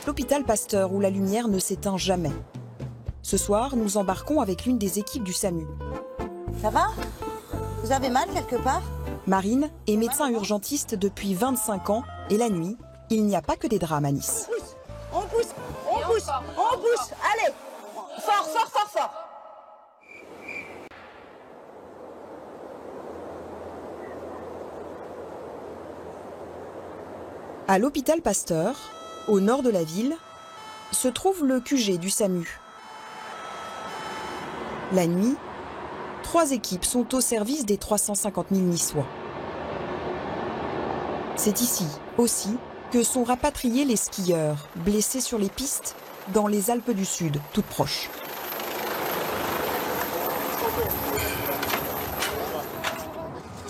l'hôpital Pasteur où la lumière ne s'éteint jamais. Ce soir, nous embarquons avec l'une des équipes du SAMU. Ça va? Vous avez mal quelque part? Marine est médecin urgentiste depuis 25 ans et la nuit, il n'y a pas que des drames à Nice. On pousse, allez! Fort, fort, fort, fort! À l'hôpital Pasteur, au nord de la ville, se trouve le QG du SAMU. La nuit, 3 équipes sont au service des 350 000 Niçois. C'est ici, aussi, que sont rapatriés les skieurs, blessés sur les pistes, dans les Alpes du Sud, toutes proches.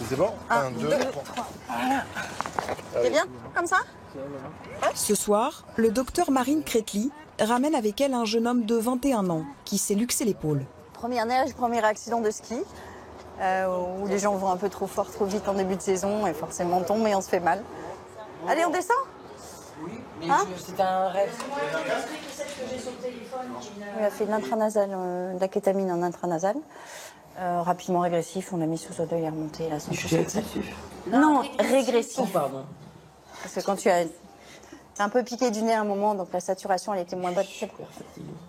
C'est bon? 1, 2, 3. C'est bien, comme ça? Ce soir, le docteur Marine Crétely ramène avec elle un jeune homme de 21 ans qui s'est luxé l'épaule. Première neige, premier accident de ski, où les gens vont un peu trop fort, trop vite en début de saison, et forcément on tombe et on se fait mal. Allez, on descend? Oui, mais c'est un rêve. Il a fait de l'intranasal, de la kétamine en intranasal. Rapidement régressif, on l'a mis sous soda, il est remonté à 100%. Non, régressif. Oh, pardon. Parce que quand tu as... T'es un peu piqué du nez à un moment, donc la saturation, elle était moins bonne.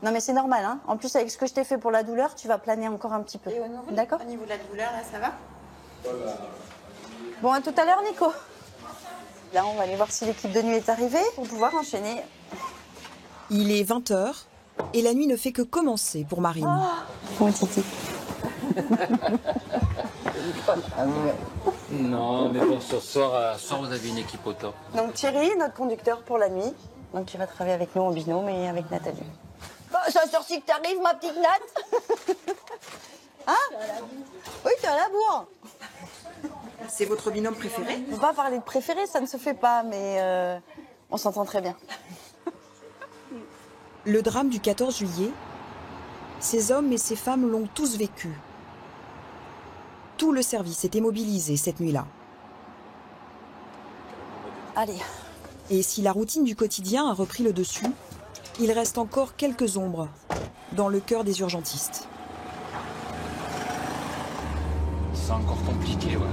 Non, mais c'est normal, hein. En plus, avec ce que je t'ai fait pour la douleur, tu vas planer encore un petit peu. D'accord? Au niveau de la douleur, là, ça va? Bon, à tout à l'heure, Nico. Là, on va aller voir si l'équipe de nuit est arrivée pour pouvoir enchaîner. Il est 20h et la nuit ne fait que commencer pour Marine. Mon titi. Non, mais bon, ce soir, vous avez une équipe au top. Donc Thierry, notre conducteur pour la nuit, donc qui va travailler avec nous en binôme et avec Nathalie. Bah, ça sortit que t'arrives, ma petite Nat. Hein? Oui, t'es à la bourre. C'est votre binôme préféré? On va pas parler de préféré, ça ne se fait pas, mais on s'entend très bien. Le drame du 14 juillet, ces hommes et ces femmes l'ont tous vécu. Tout le service était mobilisé cette nuit-là. Allez. Et si la routine du quotidien a repris le dessus, il reste encore quelques ombres dans le cœur des urgentistes. C'est encore compliqué, ouais.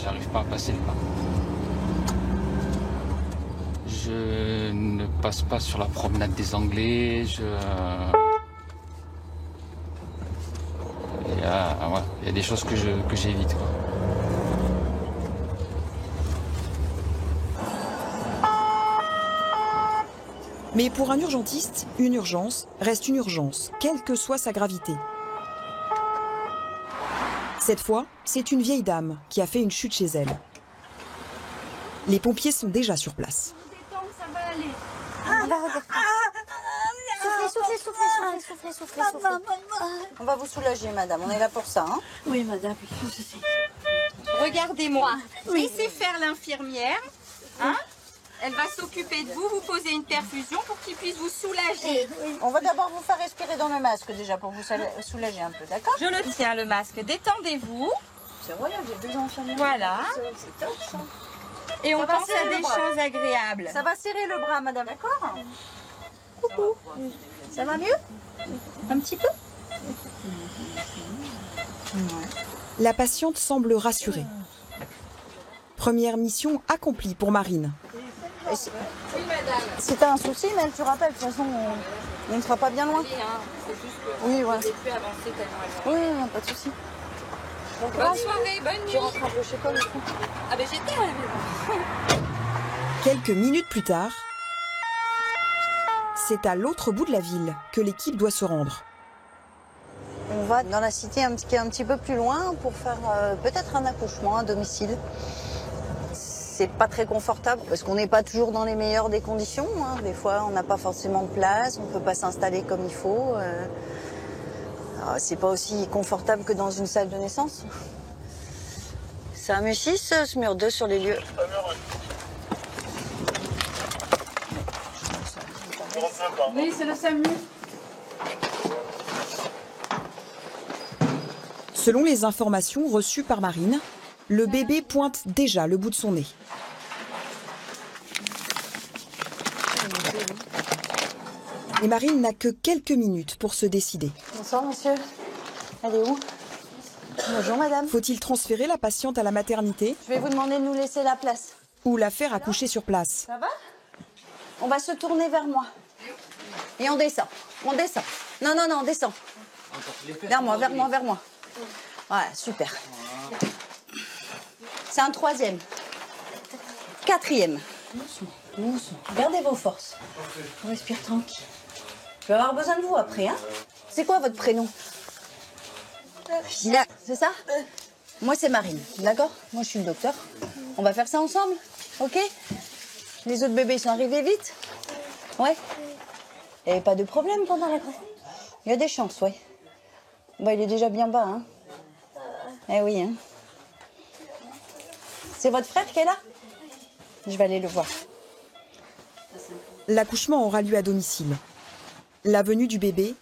J'arrive pas à passer le pas. Je ne passe pas sur la promenade des Anglais, il y a des choses que j'évite, quoi. Mais pour un urgentiste, une urgence reste une urgence, quelle que soit sa gravité. Cette fois, c'est une vieille dame qui a fait une chute chez elle. Les pompiers sont déjà sur place. Ça va aller. Soufflez. On va vous soulager, madame. On est là pour ça, hein? Oui, madame. Regardez-moi. Laissez faire l'infirmière. Hein? Elle va s'occuper de vous, vous poser une perfusion pour qu'il puisse vous soulager. On va d'abord vous faire respirer dans le masque déjà pour vous soulager un peu, d'accord? Je le tiens, le masque. Détendez-vous. C'est royal, j'ai 2 infirmières. Voilà. C'est top, ça. Et on Ça va pense à serrer le des bras. choses agréables. Ça va serrer le bras, madame, d'accord? Coucou. Ça va mieux? Un petit peu? La patiente semble rassurée. Première mission accomplie pour Marine. Si t'as un souci, Mel, tu rappelles. De toute façon, on ne sera pas bien loin. Oui, voilà. Oui, non, pas de souci. Bonne soirée, bonne nuit. Tu rentres un peu chez toi, du coup. Ah ben j'étais à la maison. Quelques minutes plus tard, c'est à l'autre bout de la ville que l'équipe doit se rendre. On va dans la cité qui est un petit peu plus loin pour faire peut-être un accouchement à domicile. C'est pas très confortable parce qu'on n'est pas toujours dans les meilleures des conditions, hein. Des fois, on n'a pas forcément de place, on ne peut pas s'installer comme il faut. C'est pas aussi confortable que dans une salle de naissance. C'est un MU6, ce mur 2 sur les lieux. Oui, c'est le SAMU. Selon les informations reçues par Marine, le bébé pointe déjà le bout de son nez. Et Marine n'a que quelques minutes pour se décider. Bonsoir monsieur. Elle est où? Bonjour madame. Faut-il transférer la patiente à la maternité Je vais vous demander de nous laisser la place. ou la faire accoucher sur place? Ça va? On va se tourner vers moi. Et on descend. On descend. Non, non, non, on descend. Vers moi, vers moi, vers moi. Voilà, super. C'est un 3e. 4e. Doucement. Gardez vos forces. On respire tranquille. Je vais avoir besoin de vous après, hein? C'est quoi votre prénom? C'est ça? Moi, c'est Marine, d'accord? Moi, je suis le docteur. On va faire ça ensemble, ok? Les autres bébés sont arrivés vite? Ouais? Il n'y avait pas de problème pendant la grossesse? Il y a des chances, ouais. Bah, il est déjà bien bas, hein? Eh oui, hein? C'est votre frère qui est là? Je vais aller le voir. L'accouchement aura lieu à domicile. La venue du bébé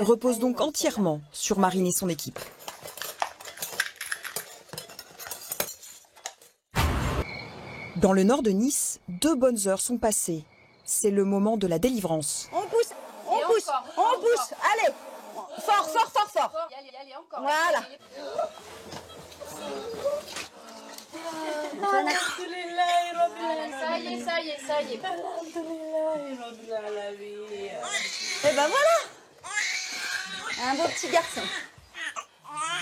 repose donc entièrement sur Marine et son équipe. Dans le nord de Nice, 2 bonnes heures sont passées. C'est le moment de la délivrance. On pousse, on pousse, on pousse. Allez, fort, fort, fort, fort. Allez, encore. Voilà. Ça y est, ça y est, ça y est. Et ben voilà. Un beau petit garçon.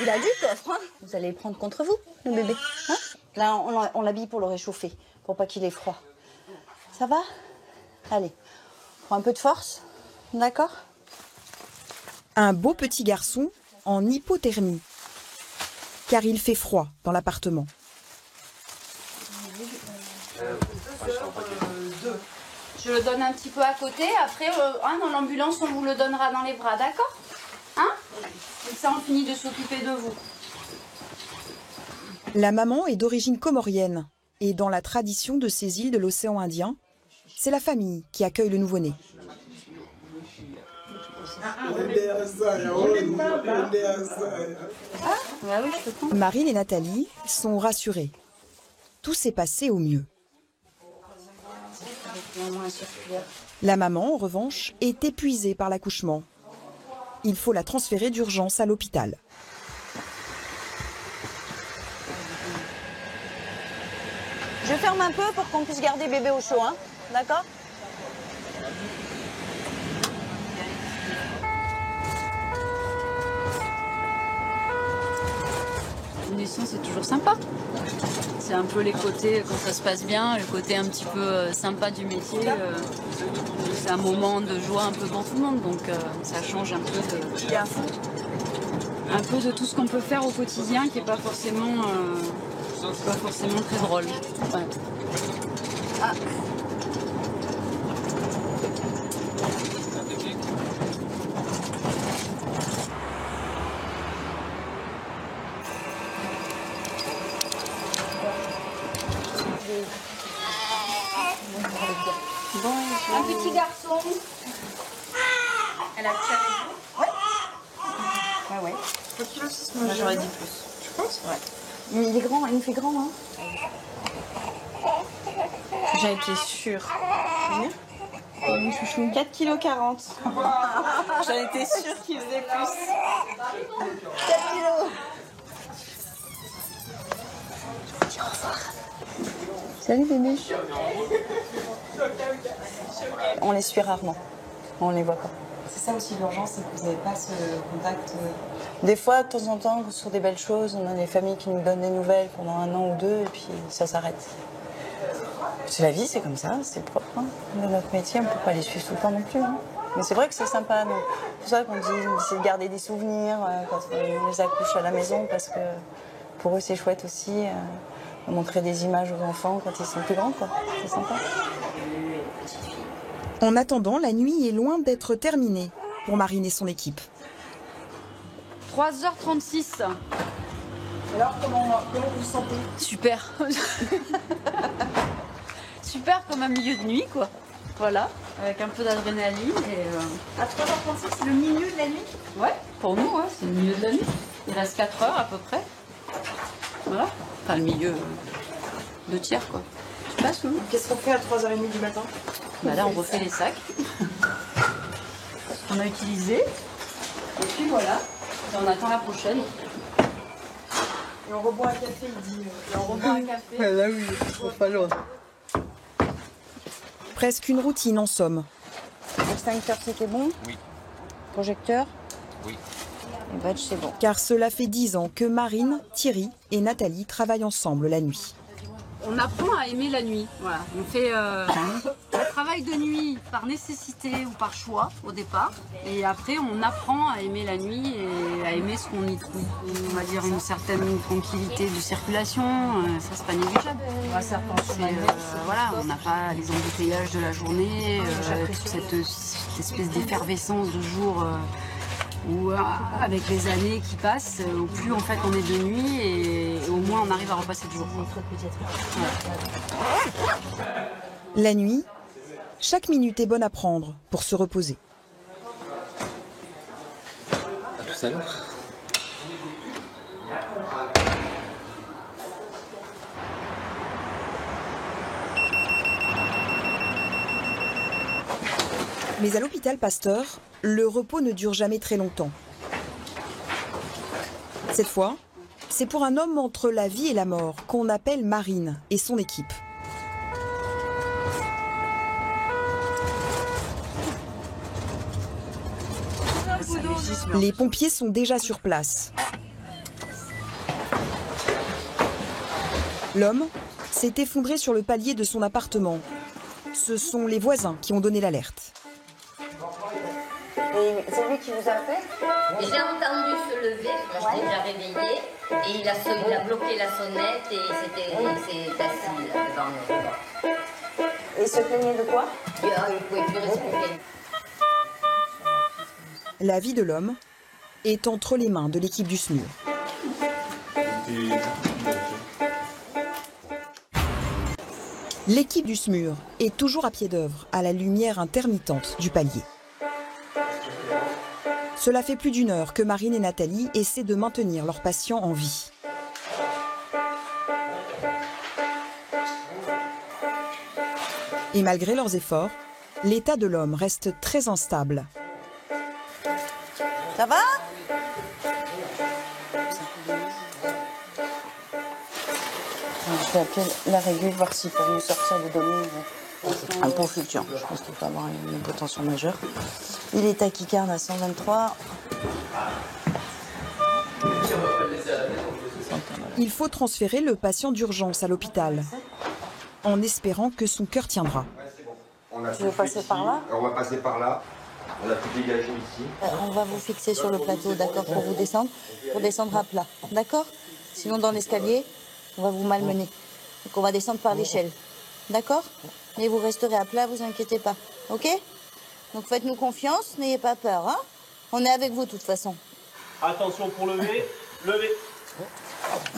Il a du coffre, hein. Vous allez le prendre contre vous, le bébé. Hein, là, on l'habille pour le réchauffer, pour pas qu'il ait froid. Ça va? Allez, prends un peu de force, d'accord? Un beau petit garçon en hypothermie, car il fait froid dans l'appartement. Je le donne un petit peu à côté. Après, dans l'ambulance, on vous le donnera dans les bras, d'accord? Hein? Comme ça, on finit de s'occuper de vous. La maman est d'origine comorienne et dans la tradition de ces îles de l'océan Indien, c'est la famille qui accueille le nouveau-né. Bah oui, je peux prendre. Marine et Nathalie sont rassurées. Tout s'est passé au mieux. La maman, en revanche, est épuisée par l'accouchement. Il faut la transférer d'urgence à l'hôpital. Je ferme un peu pour qu'on puisse garder bébé au chaud, hein, d'accord? Une naissance, c'est toujours sympa. C'est un peu les côtés, quand ça se passe bien, le côté un petit peu sympa du métier. C'est un moment de joie un peu pour tout le monde, donc ça change un peu de tout ce qu'on peut faire au quotidien qui n'est pas forcément très drôle. Ouais. Ah. Un petit garçon. Elle a pris avec vous? Ouais, ouais. Moi, j'aurais dit plus. Tu penses? Ouais. Mais il est grand, il me fait grand, hein. J'en étais sûre. Mon chouchou. 4,40 kg. J'en étais sûre qu'il faisait plus. 4 kilos. Salut bébé. On les suit rarement. On les voit pas. C'est ça aussi l'urgence, c'est que vous n'avez pas ce contact. Des fois, de temps en temps, sur des belles choses, on a des familles qui nous donnent des nouvelles pendant 1 an ou 2 et puis ça s'arrête. C'est la vie, c'est comme ça, c'est propre. Hein. Dans notre métier, on ne peut pas les suivre tout le temps non plus. Hein. Mais c'est vrai que c'est sympa. Donc, c'est pour ça qu'on dit d'essayer de garder des souvenirs quand on les accouche à la maison parce que pour eux, c'est chouette aussi de montrer des images aux enfants quand ils sont plus grands. C'est sympa. En attendant, la nuit est loin d'être terminée pour Marine et son équipe. 3h36. Alors, comment vous vous sentez? Super. Super comme un milieu de nuit, quoi. Voilà, avec un peu d'adrénaline. Et, À 3h36, c'est le milieu de la nuit? Ouais, pour nous, ouais, c'est le milieu de la nuit. Il reste 4 heures à peu près. Voilà. Enfin, le milieu, 2 tiers, quoi. Tu passes, nous? Qu'est-ce qu'on fait à 3h30 du matin? Bah là, on refait les sacs. qu'on a utilisé. Et puis voilà, et on attend la prochaine. Et on reboit un café, il dit. Et on reboit un café. Là oui, pas loin. Presque une routine en somme. L'extincteur, c'était bon? Oui. Projecteur? Oui. Et badge, c'est bon. Car cela fait 10 ans que Marine, Thierry et Nathalie travaillent ensemble la nuit. On apprend à aimer la nuit. Voilà. On fait un travail de nuit par nécessité ou par choix au départ. Et après, on apprend à aimer la nuit et à aimer ce qu'on y trouve. On va dire une certaine tranquillité de circulation. Ça, c'est pas négligeable. Voilà, on n'a pas les embouteillages de la journée, toute cette espèce d'effervescence de jour. Où avec les années qui passent, au plus en fait on est de nuit et au moins on arrive à repasser le jour. La nuit, chaque minute est bonne à prendre pour se reposer. À tout à l'heure. Mais à l'hôpital Pasteur, le repos ne dure jamais très longtemps. Cette fois, c'est pour un homme entre la vie et la mort qu'on appelle Marine et son équipe. Les pompiers sont déjà sur place. L'homme s'est effondré sur le palier de son appartement. Ce sont les voisins qui ont donné l'alerte. Et c'est lui qui vous a fait? J'ai entendu se lever, moi je l'ai déjà réveillé, et il a bloqué la sonnette et s'est assis là, devant nous. Et il se plaignait de quoi? Il ne pouvait plus respirer. La vie de l'homme est entre les mains de l'équipe du SMUR. L'équipe du SMUR est toujours à pied d'œuvre, à la lumière intermittente du palier. Cela fait plus d'1 heure que Marine et Nathalie essaient de maintenir leurs patients en vie. Et malgré leurs efforts, l'état de l'homme reste très instable. Ça va? Je vais appeler la régule, voir s'ils peuvent nous sortir des données un peu fluctuant. Je pense qu'il peut avoir une hypotension majeure. Il est tachycarde à 123. Il faut transférer le patient d'urgence à l'hôpital, en espérant que son cœur tiendra. Tu veux passer par là? On va passer par là. On a tout dégagé ici. On va vous fixer sur le plateau, d'accord, pour vous descendre, pour descendre à plat, d'accord? Sinon, dans l'escalier, on va vous malmener. Donc, on va descendre par l'échelle, d'accord? Mais vous resterez à plat, vous inquiétez pas, ok? Donc, faites-nous confiance, n'ayez pas peur, hein? On est avec vous, de toute façon. Attention pour lever, levez.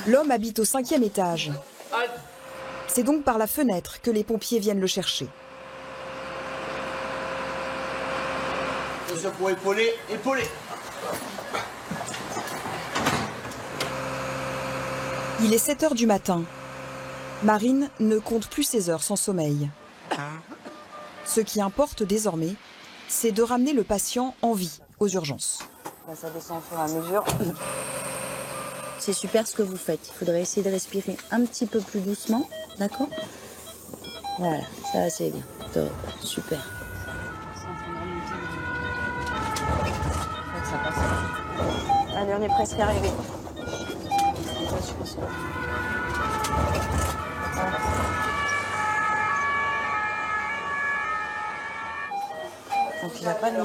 L'homme habite au 5e étage. C'est donc par la fenêtre que les pompiers viennent le chercher. Attention pour épauler, épauler. Il est 7 heures du matin. Marine ne compte plus ses heures sans sommeil. Ce qui importe désormais, c'est de ramener le patient en vie aux urgences. Ça descend au fur et à mesure. C'est super ce que vous faites. Il faudrait essayer de respirer un petit peu plus doucement, d'accord? Voilà, ça c'est bien. Top. Super. Allez, on est presque arrivé. Donc, il a pas les...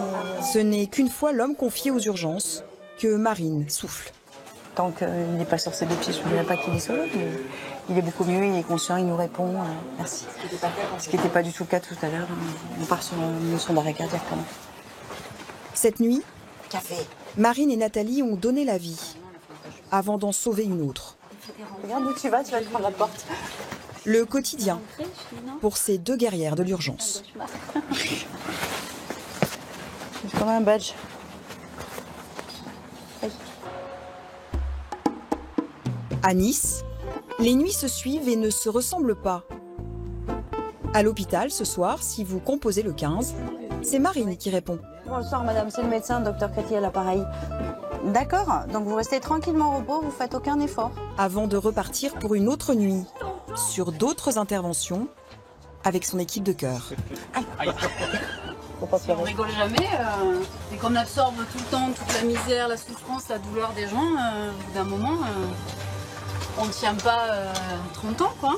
Ce n'est qu'une fois l'homme confié aux urgences que Marine souffle. Tant qu'il n'est pas sur ses 2 pieds, je ne dirais pas qu'il est solo, mais il est beaucoup mieux, il est conscient, il nous répond. Merci. Ce qui n'était pas du tout le cas tout à l'heure. On part sur une notion d'arrêt cardiaque quand même. Cette nuit, Café. Marine et Nathalie ont donné la vie avant d'en sauver une autre. Regarde où tu vas te prendre la porte. Le quotidien pour ces 2 guerrières de l'urgence. C'est comme un badge. À Nice, les nuits se suivent et ne se ressemblent pas. À l'hôpital, ce soir, si vous composez le 15, C'est Marine qui répond. Bonsoir madame, c'est le médecin, docteur Cathy à l'appareil. D'accord, donc vous restez tranquillement au repos, vous faites aucun effort. Avant de repartir pour une autre nuit, sur d'autres interventions, avec son équipe de cœur. Si on rigole jamais et qu'on absorbe tout le temps toute la misère, la souffrance, la douleur des gens, au bout d'un moment, on ne tient pas 30 ans, quoi.